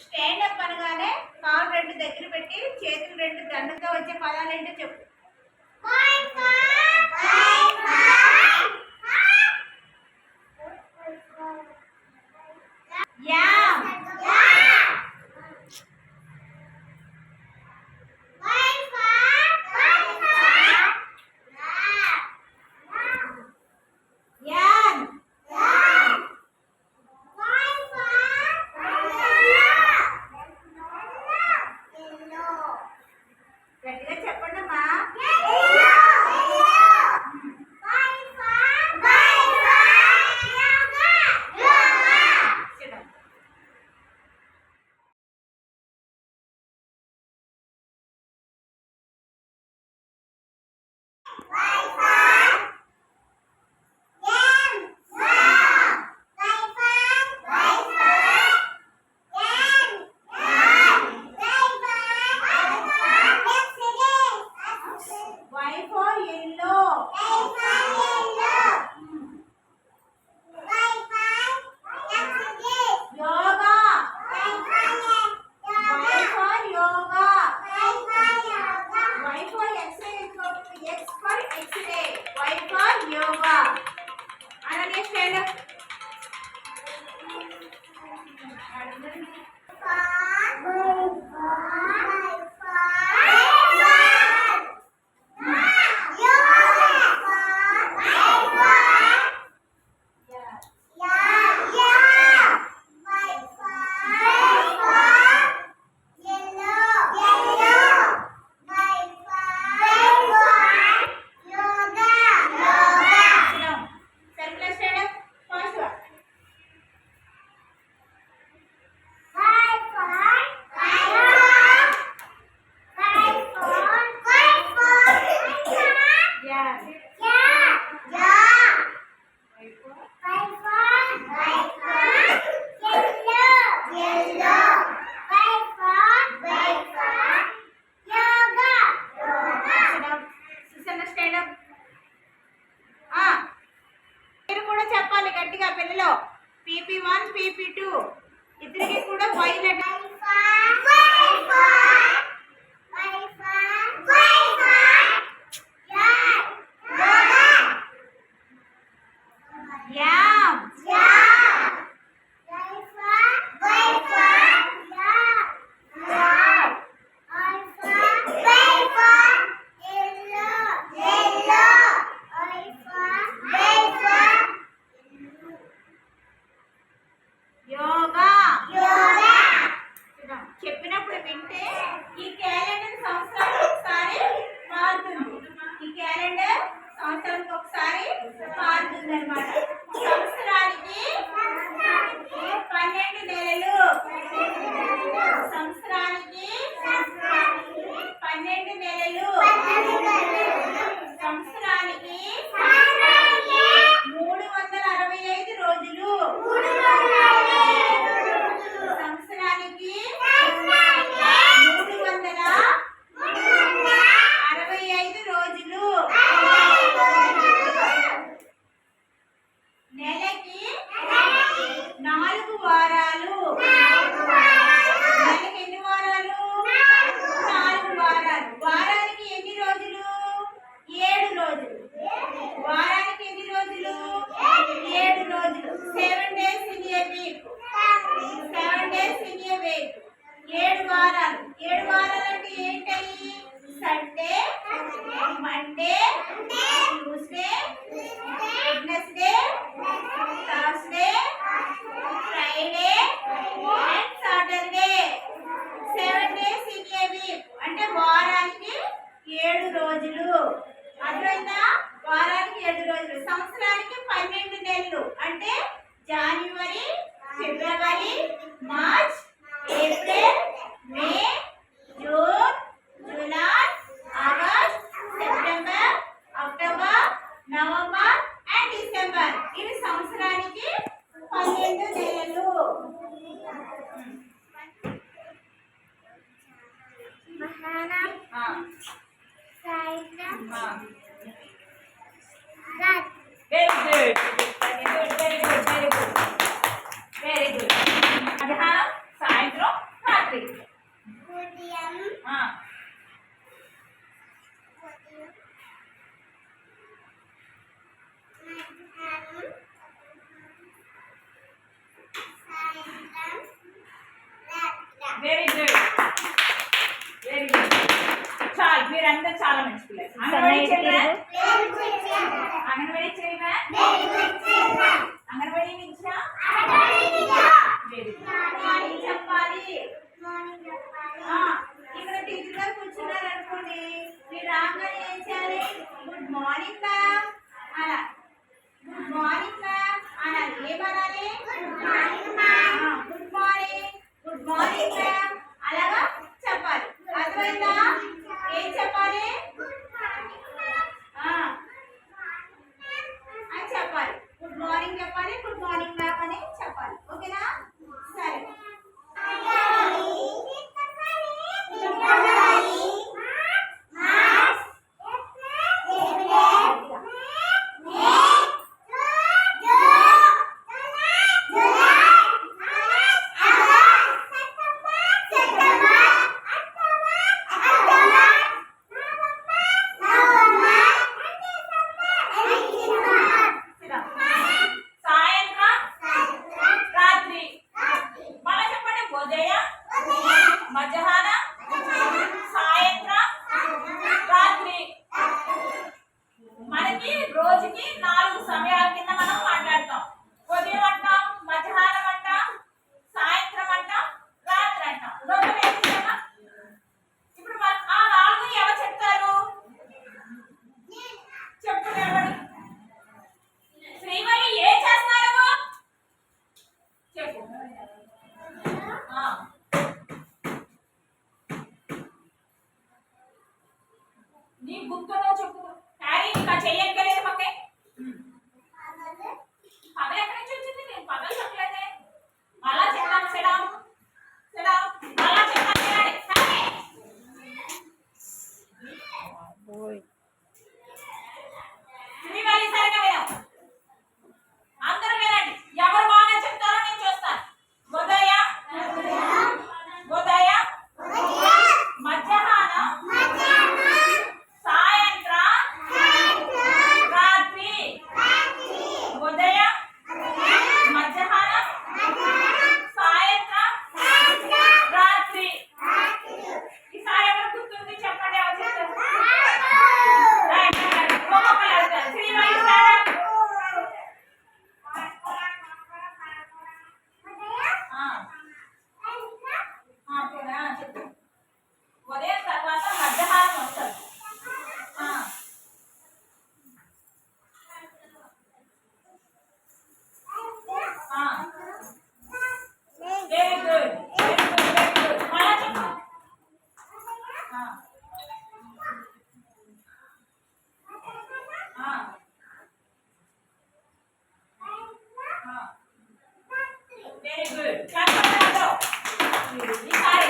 Stand up అనగానే కాలు రెండు దగ్గర పెట్టి చేతులు రెండు దండగా వచ్చే పదాలు ఏంటో చెప్పు. గట్టిగా చెప్పండి అమ్మా. Very good very good very good very good మధ్యాహ్నం సాయంత్రం రాత్రి వెరీ గుడ్ వెరీ గుడ్ చాలు మీరందరూ చాలా మంచి పిల్లలు అంగన్వాడీ చదివా అంగన్వాడీ చదివా అంగన్వాడీ నుంచా మార్నింగ్ చెప్పాలి ఇక్కడ టీచర్ గారు కూర్చున్నారు అనుకోండి మీరు రాగానే ఏం చేయాలి గుడ్ మార్నింగ్ మ్యామ్ అలా గుడ్ మార్నింగ్ మ్యామ్ అనాలి ఏమనాలి good morning good morning ma'am అలాగా చెప్పాలి అర్థమైందా ఏం చెప్పాలి అని చెప్పాలి గుడ్ మార్నింగ్ చెప్పాలి గుడ్ మార్నింగ్ మ్యామ్ అని చెప్పాలి ఓకేనా సరే రోజుకి 4 సమయాల కింద మనం మాట్లాడతాం ఉదయం అంటాం మధ్యాహ్నం అంటాం సాయంత్రం అంటాం రాత్రి అంటాం ఇప్పుడు ఆ 4 ఎవరు చెప్తారు చెప్తున్నారు శ్రీవల్లి ఏ చేస్తున్నారు చెప్పు నీ గుర్తులో చెప్పు హ్యారీ ఇంకా చెయ్యక్కలేదు పక్కే పగలు ఎక్కడి నుంచి వచ్చింది నేను పగలు చెప్పలేదే అలా చెప్తాను సెడాం సెడాం అలా చెప్తాను హ్యారీ శ్రీవల్లి సరిగా వినం అందరూ వినండి ఎవరు బాగా చెప్తారో నేను చూస్తాను ఉదయం ఉదయం మధ్యాహ్నం సాయంత్రం రాత్రి ఉదయం మధ్యాహ్నం సాయంత్రం రాత్రి ఈసారి ఎవరు గుర్తుంది చెప్పండి ఎవరు చెప్తారు ఒక్కొక్కరు అడుగుతారు శ్రీవల్లి చెప్పు ఉదయం తర్వాత మధ్యాహ్నం వస్తారు very good very good very good మళ్ళా చెప్పు వెరీ గుడ్ ఈసారి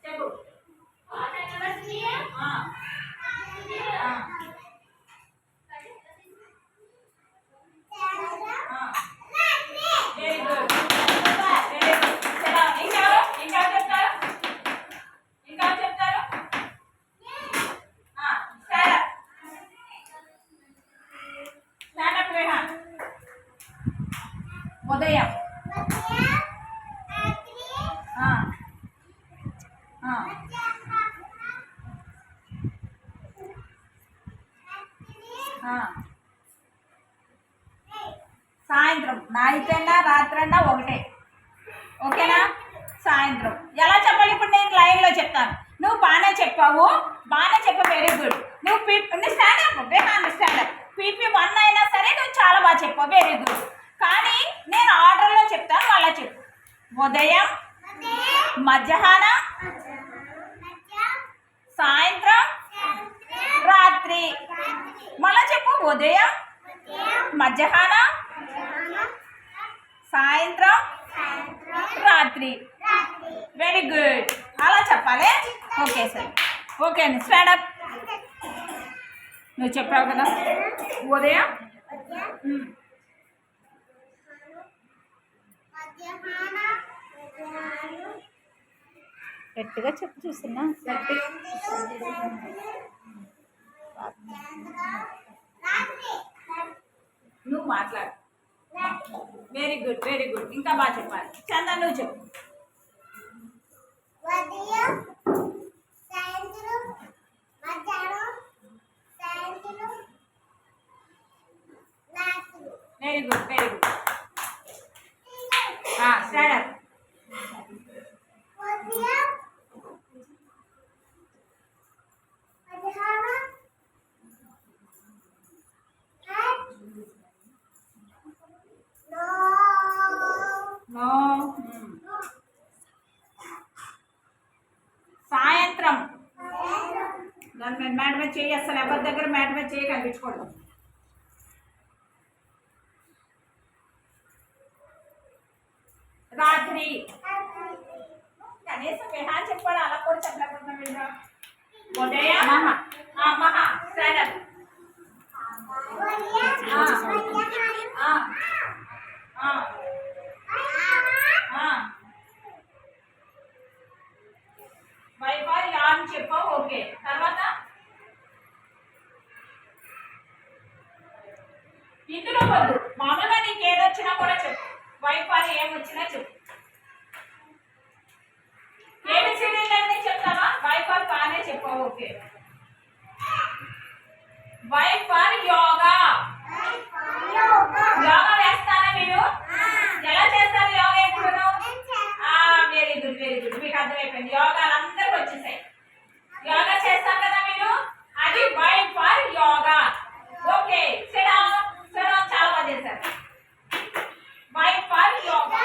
చెప్పు వెరీ గుడ్ వెరీ గుడ్ ఇంకెవరు ఇంకెవరు చెప్తారు ఇంకెవరు చెప్తారు స్టాండప్ రేహాన్ ఉదయం సాయంత్రం నైట్ అయినా రాత్రి అయినా ఒకటే ఓకేనా సాయంత్రం ఎలా చెప్పాలి ఇప్పుడు నేను లైవ్లో చెప్తాను నువ్వు బాగానే చెప్పావు బాగానే చెప్పావు వెరీ గుడ్ నువ్వు స్టాండప్ బేహాన్ స్టాండప్ పీపీ 1 అయినా సరే నువ్వు చాలా బాగా చెప్పావు వెరీ గుడ్ కానీ నేను ఆర్డర్లో చెప్తాను అలా చెప్పు ఉదయం మధ్యాహ్నం సాయంత్రం రాత్రి మళ్ళా చెప్పు ఉదయం మధ్యాహ్నం సాయంత్రం రాత్రి వెరీ గుడ్ అలా చెప్పాలి. ఓకే సరే. ఓకే అండి, స్టాండప్. నువ్వు చెప్పావు కదా ఉదయం గట్టిగా చెప్పు, చూస్తున్నా. నువ్వు మాట్లాడు. Very good, very good. ఇంకా బాగా చెప్పాలి. చందా నువ్వు చెప్పు. Very good, very good. Stand up. సాయంత్రం. దాని మీద మ్యాట్ మీద చేయి, అసలు ఎవరి దగ్గర మ్యాట్ మీద చేయి కనిపించకూడదు. రాత్రి. కనీసం విహాన్ చెప్పాడు, అలా కూడా చెప్పలేకుండా. ఉదయం. మహా స్టాండప్. వైఫై ఆన్ చెప్పావు. ఓకే, తర్వాత ఇందులో వద్దు, మామూలుగా నీకు ఏదొచ్చినా కూడా చెప్పు. వైఫై ఏమొచ్చినా చెప్పు. ఏబిసిడీలన్నీ చెప్తావా? వైఫై బాగానే చెప్పావు. ఓకే. వైఫై యోగా. యోగా వేస్తారా మీరు? ఎలా చేస్తారు యోగా? ఎప్పుడు? Very good, very good. మీకు అర్థమైపోయింది. యోగాలు అందరికి వచ్చేసాయి. యోగా చేస్తారు కదా మీరు, అది వైఫై యోగా. ఓకే, చాలా బాగా చేశారు. వైఫై యోగా.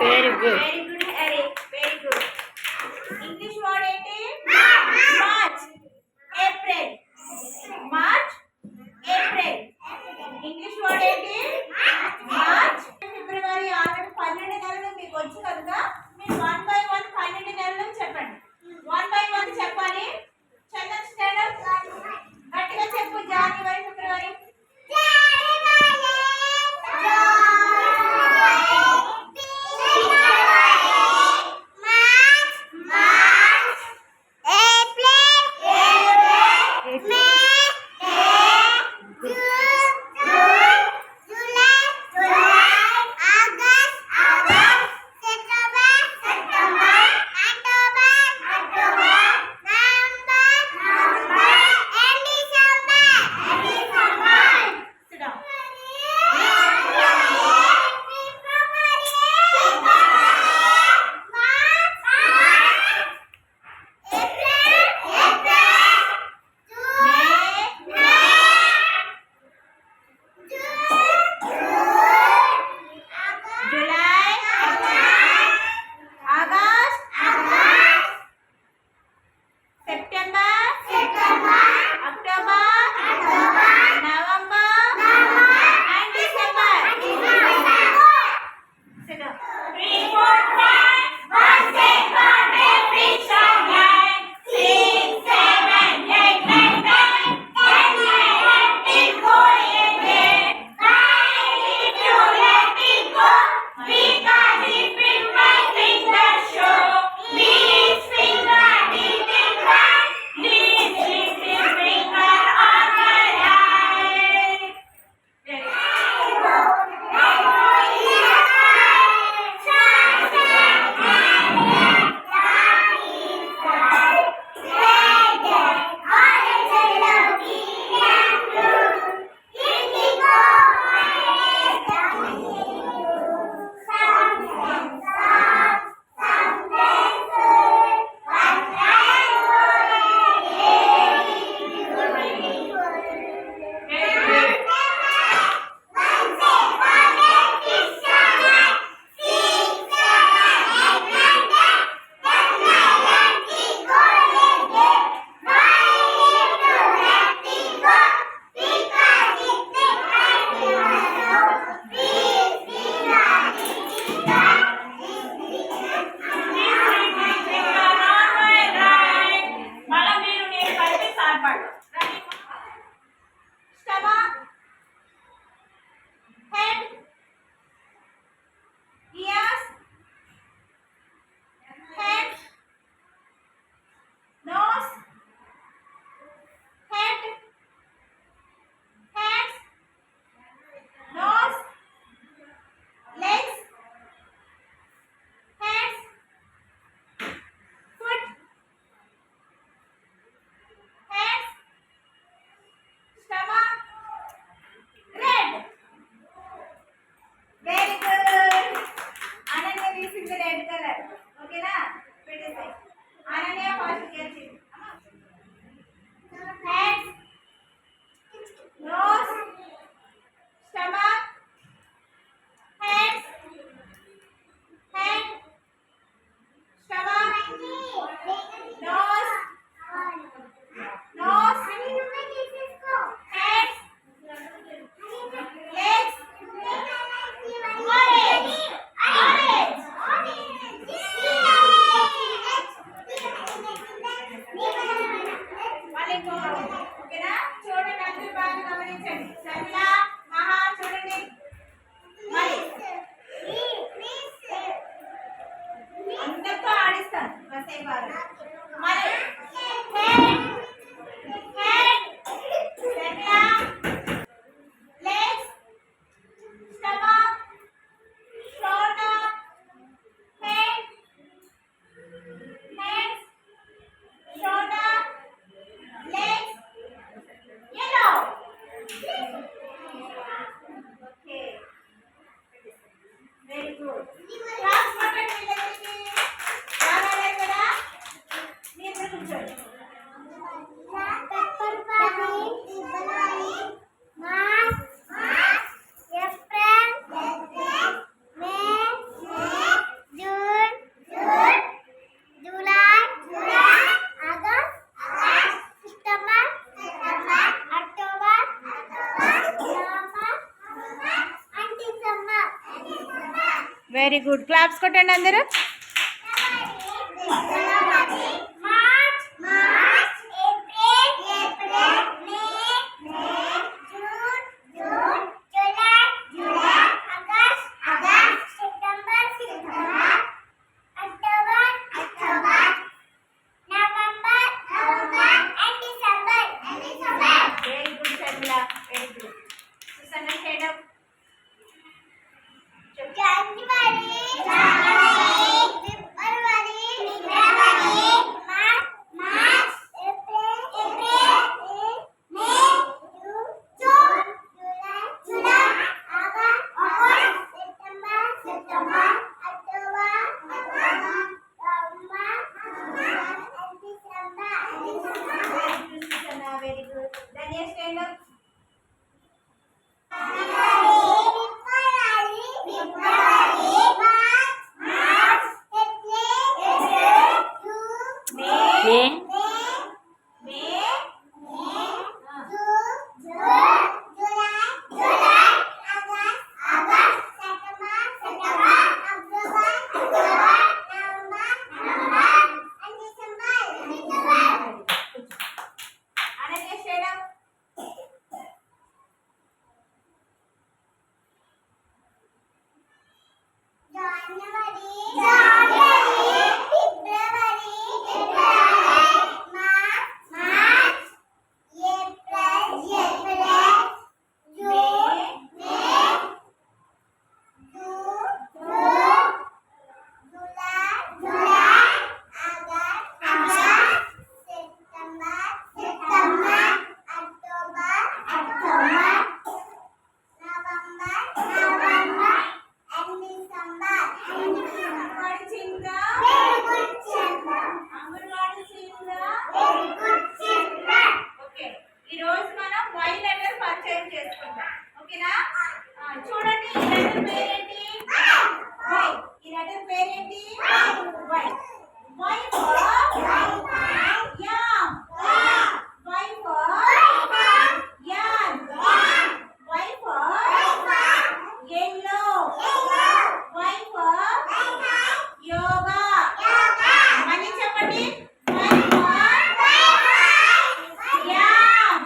Very good, very good. English word ఏంటి? March, April. March, April. English word ఏంటి? March, February. ఆల్రెడీ 12 నెలలు మీకు వచ్చు కనుక మీరు 1 by 1 12 నెలలు చెప్పండి. 1 by 1 చెప్పాలి. చందన్ స్టాండప్. గట్టిగా చెప్పు. January, February. Very good. Claps కొట్టండి అందరూ. Very good. Then you stand up. చూడండి ఈ లెటర్ పేరేంటి? వై. ఈ లెటర్ పేరేంటి? Y. Y for yam. Y for yam. Y for yellow. Y for yoga. మళ్ళీ చెప్పండి. Y for yam.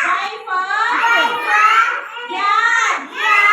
Y for yam.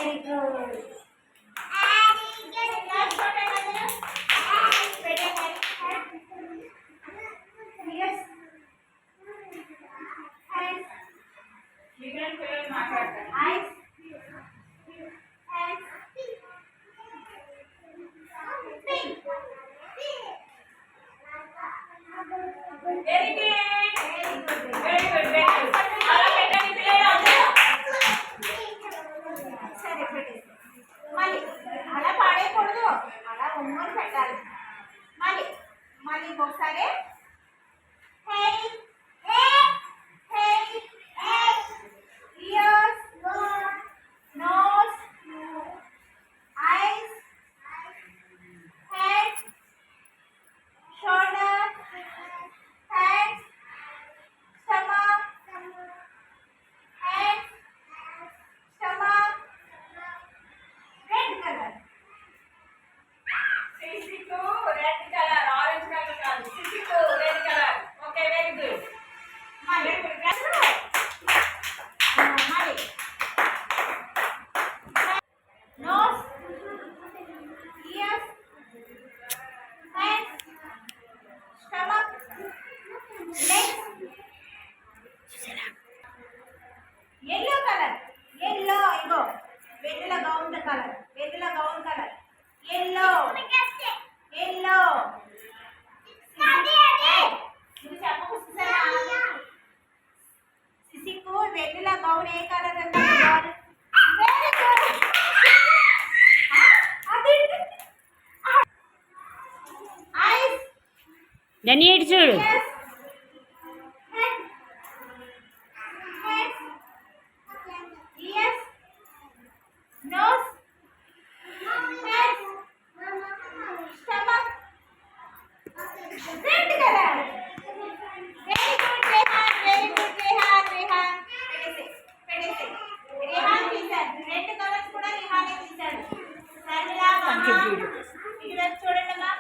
Very good. మళ్ళీ అలా పాడేయకూడదు, అలా ఉమ్మని పెట్టాలి. మళ్ళీ మళ్ళీ ఇంకొకసారి ears, nose, eyes, head, shoulder, hands, stomach, hands, stomach, red color. Sisiku red color, orange color కాదు. Sisiku red color. Okay, very good. మళ్ళీ మళ్ళీ nose, ears, hands, stomach, legs. Yellow color, yellow, ఇగో వెన్నెల గౌన్ కలర్, వెన్నెల gown colour, yellow, yellow. నువ్వు చెప్పకు సిసికు వెన్నెల gown ఏ colour అంటే very good. Ice, దాన్ని ఏడు చూడు. yes, head, ears, nose, head, stomach, red color. Very good, Rehan. Very good, Rehan. Rehan. పెడేసి. Rehan తీశాడు. రెండు colours కూడా రిహానే తీశాడు. సరేనా మామ? ఇక్కడ చూడండి అమ్మా.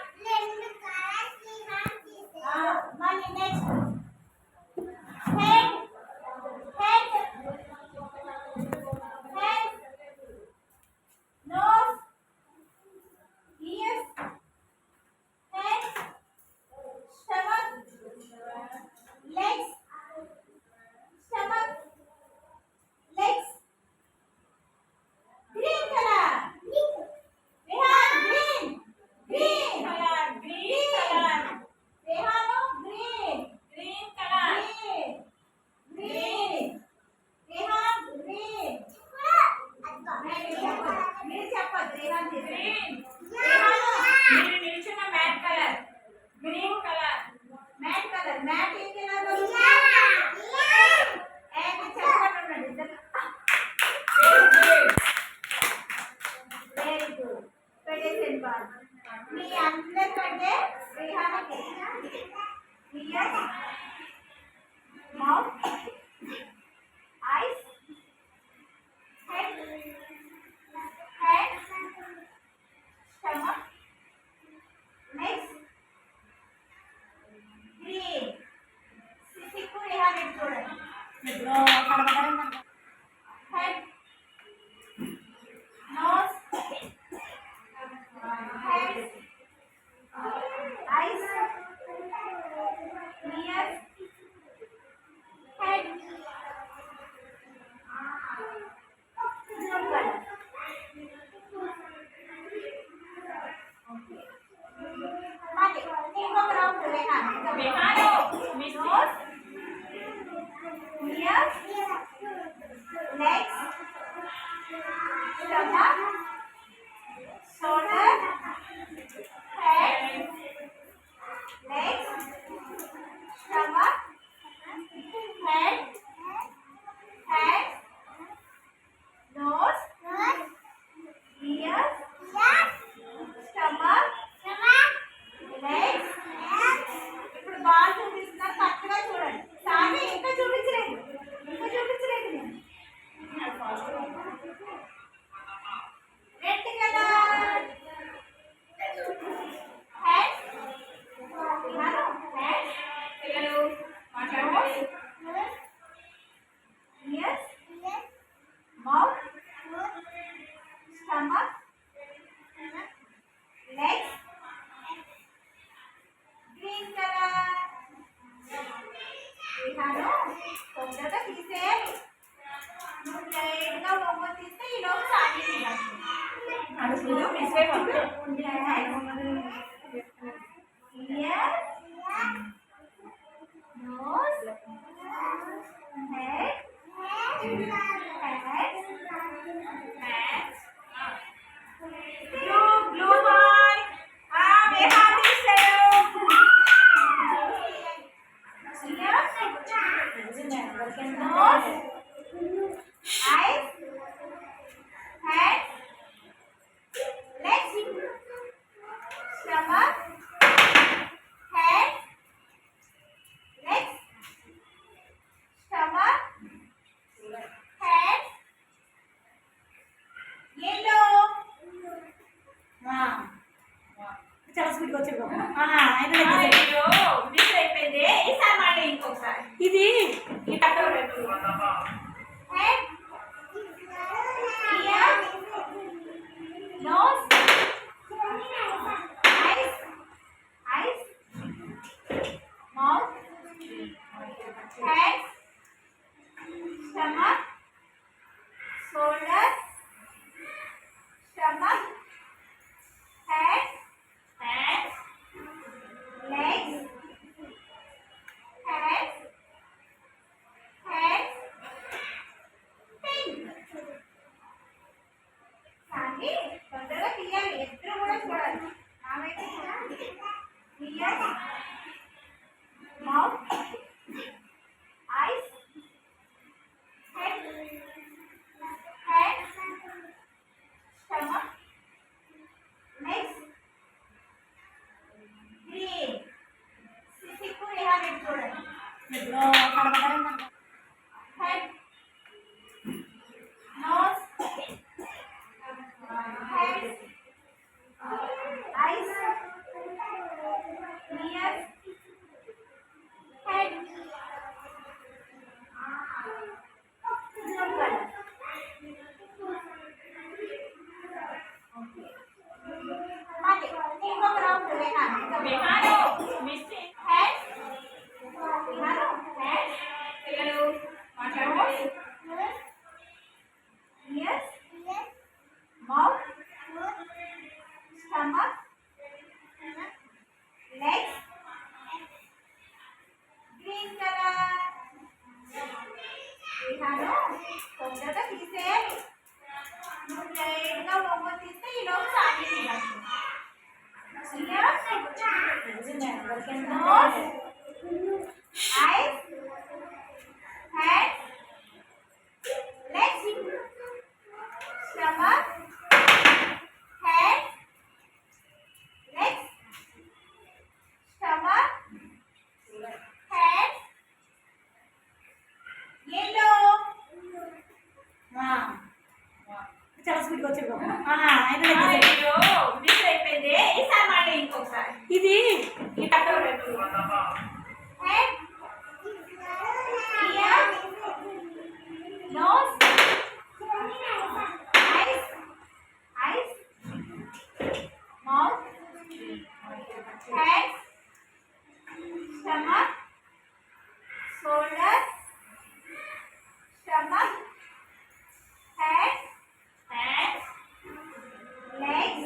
మళ్ళీ Blue one. Where are these nose, eyes, hands, legs, stomach, hands, legs, stomach, hands, yellow. చాలా స్వీట్గా వచ్చాడు అయ్యో మిస్ అయిపోయింది. ఈసారి మళ్ళీ ఇంకొకసారి ఇది ఈ పక్కన పెట్టు. Head, ear, nose, eyes, mouth, hands, stomach, shoulder, stomach, hands, legs, hands, feet. కానీ తొందరగా తీయాలి. ఎదురు కూడా చూడాలి. నా వైపు చూడాలి. Year, mouth, eyes, head, hands, stomach, next green. Sikh ఇలా పెట్టి చూడండి. Head, nose, head, eyes, ears, head, blue color. మళ్ళీ ఇంకొక రౌండ్ వేయాలి. Head, పిల్లలు మాట్లాడుకోండి. Ears, mouth, stomach, legs, green color. విహాను తొందరగా తీసేయాలి. నువ్వు లేట్గా బొమ్మ తీస్తే ఈ లోపు సాగి తీయాలి. Nose, eyes, hands, legs, stomach, hands, legs, stomach, hands, yellow. చాలా స్వీట్గా వచ్చాడు అయ్యో మిస్ అయిపోయింది. ఈసారి మళ్ళీ ఇంకొకసారి ఇది ఈ పక్కన పెట్టు. Head, ear, nose, eyes, mouth, hands, stomach, shoulder, stomach, hands, legs,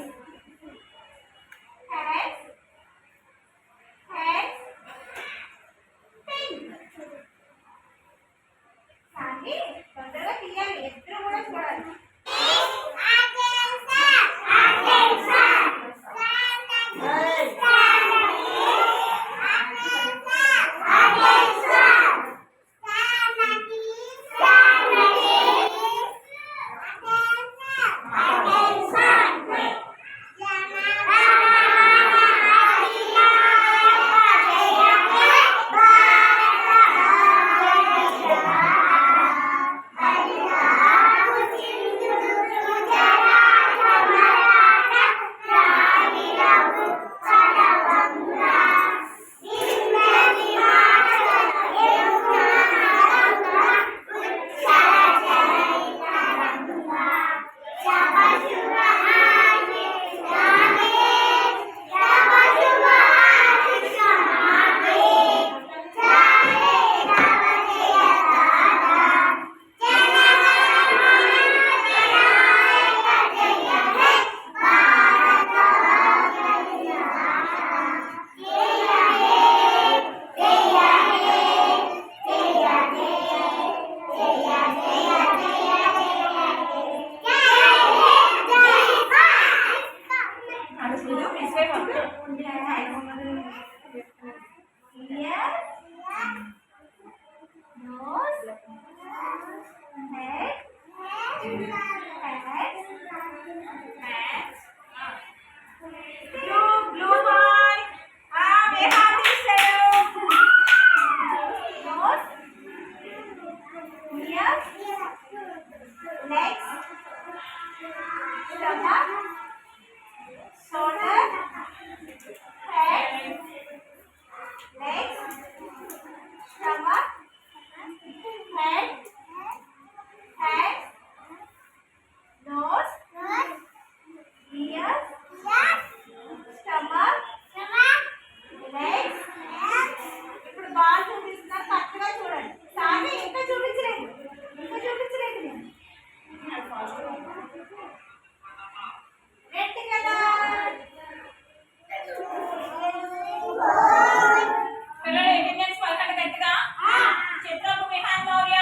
Blue boy. We have this shadow. Nose, ears, legs, stomach, shoulder, head, legs, stomach, head, hands, nose, ears, stomach, legs. ఇప్పుడు బాగా చూపిస్తున్నా కరెక్ట్గా చూడండి. సామి ఇంకా చూపించలేదు నేను. Red colour. పిల్లలు అటెండెన్స్ పలకండి గట్టిగా. చిత్రపు విహాన్ మౌర్య.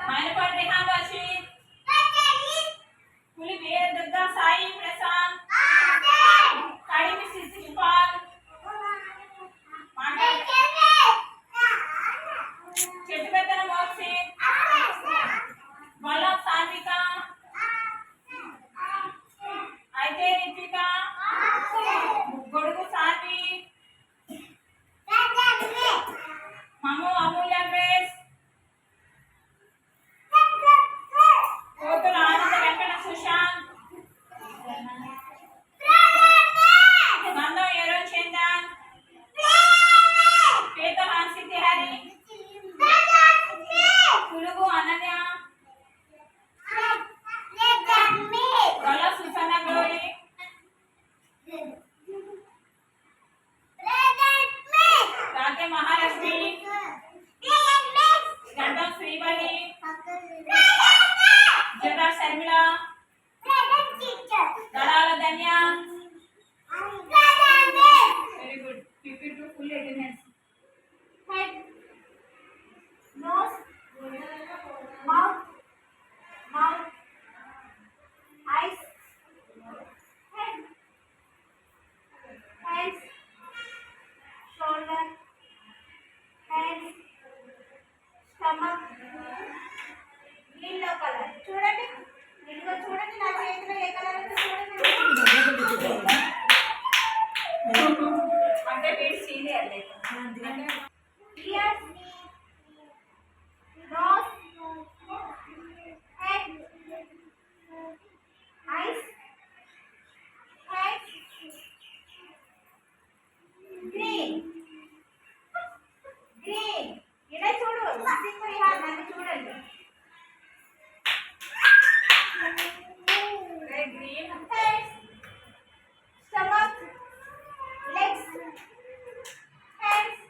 మైనపాటి రిహాన్ రషీద్. పులి వీర దుర్గా సాయి ప్రశాంత్. కడిమి శిశుపాల్. చెట్టు పెద్దన మోక్షిత్. బలం సాన్విక. అయితే రిత్విక. గొడుగు సాన్వి. మమ్ము అమూల్య గ్రేస్. కోతుల ఆనంద వెంకట సుశాంత్. నందం ఎరోన్ చందన్. పేత హాన్సి తిహారీ. పులుగు అనన్య. గల సుసన్న గ్లోరీ. రాకే మహాలక్ష్మి. గంధం శ్రీవల్లి. జగా శర్మిళ. దళాల Dhanya. Very good. 52 full attendance. Head, nose, mouth, eyes, head, hands, shoulder, hands, stomach. Yellow colour చూడండి. ఇదిగో చూడండి నా చేతిలో ఏ కలర్ ఉందో చూడండి. అంటే వీడు సీనియర్ లేదు. Ears, nose, head, eyes, hands, green. ఇలా చూడు. నన్ను చూడండి. Green heads, stomach, legs, hands,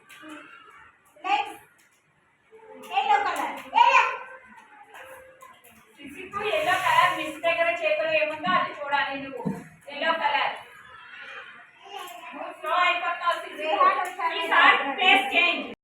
legs. Yellow colour. Physics yellow colour. Miss దగ్గర చేతిలో ఏముందో అది చూడాలి నువ్వు. Yellow colour. నువ్వు స్లో అయిపోతావు. ఈసారి